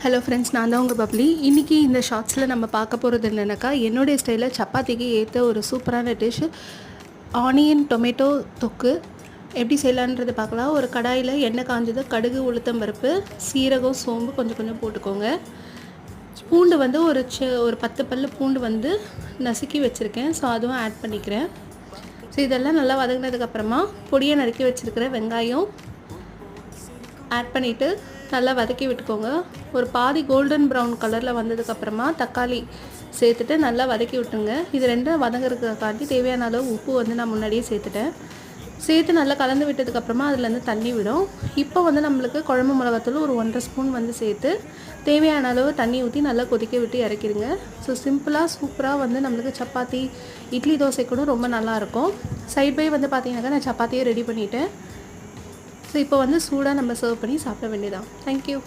Hello friends, நான் தான் உங்கள் பப்ளி. இன்றைக்கி இந்த ஷார்ட்ஸில் நம்ம பார்க்க போகிறது என்னென்னாக்கா, என்னுடைய ஸ்டைலில் சப்பாத்திக்கு ஏற்ற ஒரு சூப்பரான டிஷ் ஆனியன் டொமேட்டோ தொக்கு எப்படி செய்யலான்றது பார்க்கலாம். ஒரு கடாயில் எண்ணெய் காஞ்சது, கடுகு, உளுத்தம் பருப்பு, சீரகம், சோம்பு கொஞ்சம் கொஞ்சம் போட்டுக்கோங்க. பூண்டு வந்து ஒரு 10 பல்லு பூண்டு வந்து நசுக்கி வச்சுருக்கேன். ஸோ அதுவும் ஆட் பண்ணிக்கிறேன். ஸோ இதெல்லாம் நல்லா வதங்கினதுக்கப்புறமா பொடியை நறுக்கி வச்சுருக்கிற வெங்காயம் ஆட் பண்ணிவிட்டு நல்லா வதக்கி விட்டுக்கோங்க. ஒரு பாதி கோல்டன் ப்ரௌன் கலரில் வந்ததுக்கப்புறமா தக்காளி சேர்த்துட்டு நல்லா வதக்கி விட்டுங்க. இது ரெண்டும் வதங்கிறதுக்காண்டி தேவையான அளவு உப்பு வந்து நான் முன்னாடியே சேர்த்து நல்லா கலந்து விட்டதுக்கப்புறமா அதுலேருந்து தண்ணி விடும். இப்போ வந்து நம்மளுக்கு குழம்பு மிளகாத்தூள் ஒரு 1.5 ஸ்பூன் வந்து சேர்த்து தேவையான அளவு தண்ணி ஊற்றி நல்லா கொதிக்க விட்டு இறக்கிடுங்க. ஸோ சிம்பிளாக சூப்பராக வந்து நம்மளுக்கு சப்பாத்தி, இட்லி, தோசை கூட ரொம்ப நல்லாயிருக்கும். சைட் பை வந்து பார்த்திங்கனாக்கா நான் சப்பாத்தியே ரெடி பண்ணிவிட்டேன். ஸோ இப்போ வந்து சூடாக நம்ம சர்வ் பண்ணி சாப்பிட வேண்டியதான். தேங்க்யூ.